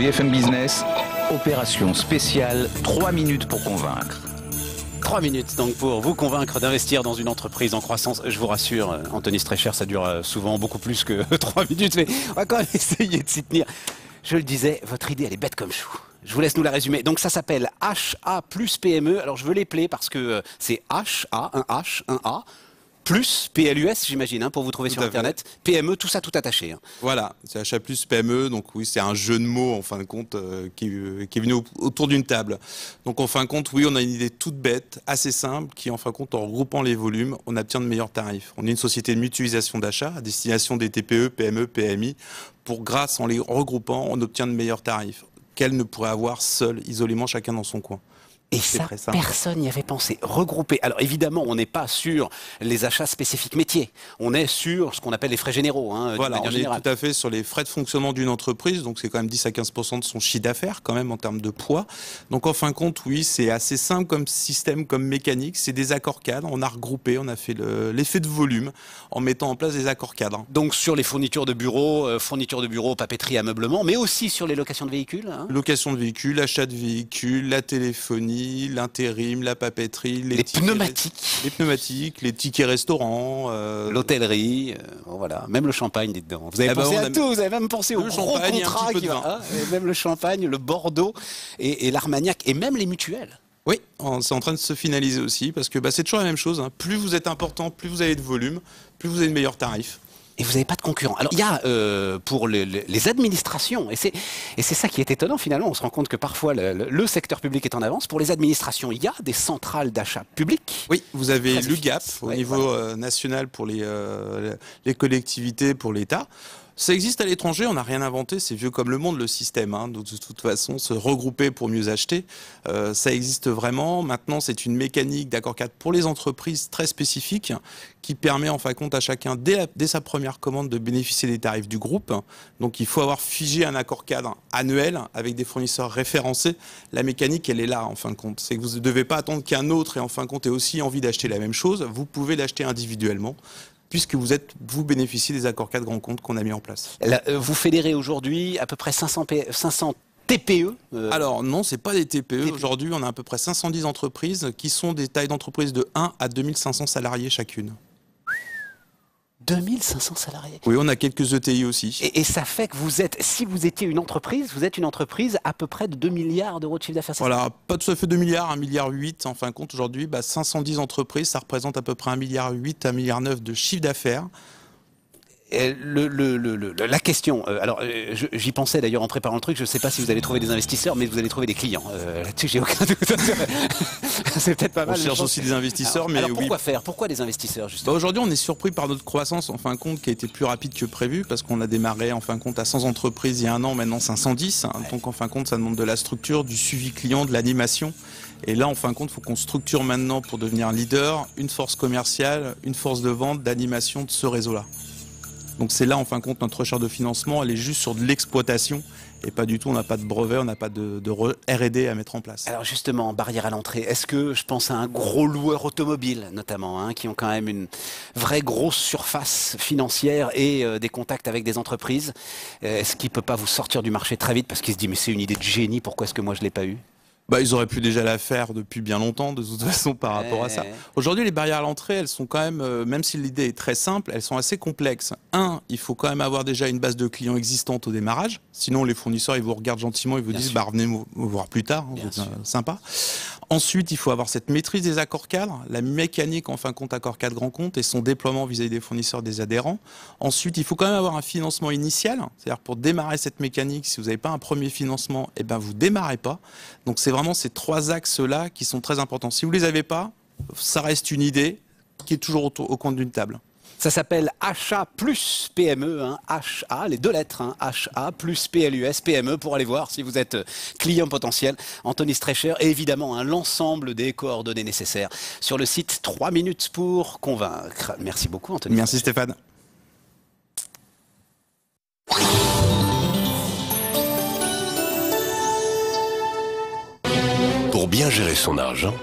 BFM Business, opération spéciale, 3 minutes pour convaincre. 3 minutes donc pour vous convaincre d'investir dans une entreprise en croissance. Je vous rassure, Anthony Streicher, ça dure souvent beaucoup plus que 3 minutes, mais on va quand même essayer de s'y tenir. Je le disais, votre idée, elle est bête comme chou. Je vous laisse nous la résumer. Donc ça s'appelle HA plus PME. Alors je veux les player parce que c'est HA, un H, un A, plus PLUS, j'imagine, pour vous trouver sur Internet. PME, tout ça, tout attaché. Voilà, c'est HA plus PME. Donc oui, c'est un jeu de mots, en fin de compte, qui est venu autour d'une table. Donc en fin de compte, oui, on a une idée toute bête, assez simple, qui en fin de compte, en regroupant les volumes, on obtient de meilleurs tarifs. On est une société de mutualisation d'achat à destination des TPE, PME, PMI. Grâce en les regroupant, on obtient de meilleurs tarifs qu'elles ne pourraient avoir seules, isolément, chacun dans son coin. Et ça, personne n'y avait pensé. Regrouper. Alors évidemment, on n'est pas sur les achats spécifiques métiers. On est sur ce qu'on appelle les frais généraux. Voilà, on est tout à fait sur les frais de fonctionnement d'une entreprise. Donc c'est quand même 10 à 15% de son chiffre d'affaires quand même en termes de poids. Donc en fin de compte, oui, c'est assez simple comme système, comme mécanique. C'est des accords cadres. On a regroupé, on a fait l'effet de volume en mettant en place des accords cadres. Donc sur les fournitures de bureaux, papeterie, ameublement, mais aussi sur les locations de véhicules. Location de véhicules, achat de véhicules, la téléphonie, l'intérim, la papeterie, les pneumatiques, les tickets restaurants, l'hôtellerie, voilà, même le champagne dedans. Vous avez pensé à tout, vous avez même pensé au gros contrat qui va, même le champagne, le Bordeaux et l'Armagnac et même les mutuelles. Oui, c'est en train de se finaliser aussi parce que c'est toujours la même chose. Plus vous êtes important, plus vous avez de volume, plus vous avez de meilleurs tarifs. Et vous n'avez pas de concurrents. Alors il y a pour les administrations, et c'est ça qui est étonnant finalement, on se rend compte que parfois le secteur public est en avance. Pour les administrations, il y a des centrales d'achat public. Oui, vous avez l'UGAP au niveau national pour les collectivités, pour l'État. Ça existe à l'étranger, on n'a rien inventé, c'est vieux comme le monde le système. Donc de toute façon, se regrouper pour mieux acheter, ça existe vraiment. Maintenant, c'est une mécanique d'accord cadre pour les entreprises très spécifique qui permet en fin de compte à chacun, dès sa première commande, de bénéficier des tarifs du groupe. Donc il faut avoir figé un accord cadre annuel avec des fournisseurs référencés. La mécanique, elle est là en fin de compte. C'est que vous ne devez pas attendre qu'un autre ait en fin de compte ait aussi envie d'acheter la même chose. Vous pouvez l'acheter individuellement, puisque vous bénéficiez des accords cadres grands comptes qu'on a mis en place. Vous fédérez aujourd'hui à peu près 500 TPE Alors non, c'est pas des TPE. Aujourd'hui, on a à peu près 510 entreprises qui sont des tailles d'entreprise de 1 à 2500 salariés chacune. 2500 salariés. Oui, on a quelques ETI aussi. Et ça fait que si vous étiez une entreprise, vous êtes une entreprise à peu près de 2 milliards d'euros de chiffre d'affaires. Voilà, pas tout à fait 2 milliards, 1,8 milliard. En fin de compte, aujourd'hui, 510 entreprises, ça représente à peu près 1,8 milliard, 1,9 milliard de chiffre d'affaires. La question, alors j'y pensais d'ailleurs en préparant le truc, je ne sais pas si vous allez trouver des investisseurs, mais vous allez trouver des clients. Là-dessus, j'ai aucun doute. C'est peut-être pas mal. On cherche aussi des investisseurs, alors pourquoi faire? Pourquoi des investisseurs justement? Aujourd'hui, on est surpris par notre croissance en fin de compte qui a été plus rapide que prévu parce qu'on a démarré en fin de compte à 100 entreprises il y a un an, maintenant 510. Donc en fin de compte, ça demande de la structure, du suivi client, de l'animation. Et là, en fin de compte, il faut qu'on structure maintenant pour devenir leader, une force commerciale, une force de vente, d'animation de ce réseau-là. Donc c'est là, en fin de compte, notre recherche de financement, elle est juste sur de l'exploitation et pas du tout, on n'a pas de brevet, on n'a pas de R&D à mettre en place. Alors justement, barrière à l'entrée, est-ce que je pense à un gros loueur automobile notamment, qui ont quand même une vraie grosse surface financière et des contacts avec des entreprises, est-ce qu'il ne peut pas vous sortir du marché très vite parce qu'il se dit mais c'est une idée de génie, pourquoi est-ce que moi je ne l'ai pas eu? Ils auraient pu déjà la faire depuis bien longtemps, de toute façon, par rapport à ça. Aujourd'hui, les barrières à l'entrée, elles sont quand même si l'idée est très simple, elles sont assez complexes. Il faut quand même avoir déjà une base de clients existante au démarrage. Sinon, les fournisseurs, ils vous regardent gentiment, ils vous disent, revenez me voir plus tard, sympa. Ensuite, il faut avoir cette maîtrise des accords cadres, la mécanique, en fin de compte, accord cadre grand compte et son déploiement vis-à-vis des fournisseurs, des adhérents. Ensuite, il faut quand même avoir un financement initial. C'est-à-dire, pour démarrer cette mécanique, si vous n'avez pas un premier financement, vous démarrez pas. Donc, c'est vraiment ces 3 axes-là qui sont très importants. Si vous ne les avez pas, ça reste une idée qui est toujours au compte d'une table. Ça s'appelle HA plus PME, HA, les 2 lettres, HA plus PLUS, PME, pour aller voir si vous êtes client potentiel. Anthony Streicher et évidemment l'ensemble des coordonnées nécessaires sur le site 3 minutes pour convaincre. Merci beaucoup Anthony. Merci Stéphane. Pour bien gérer son argent,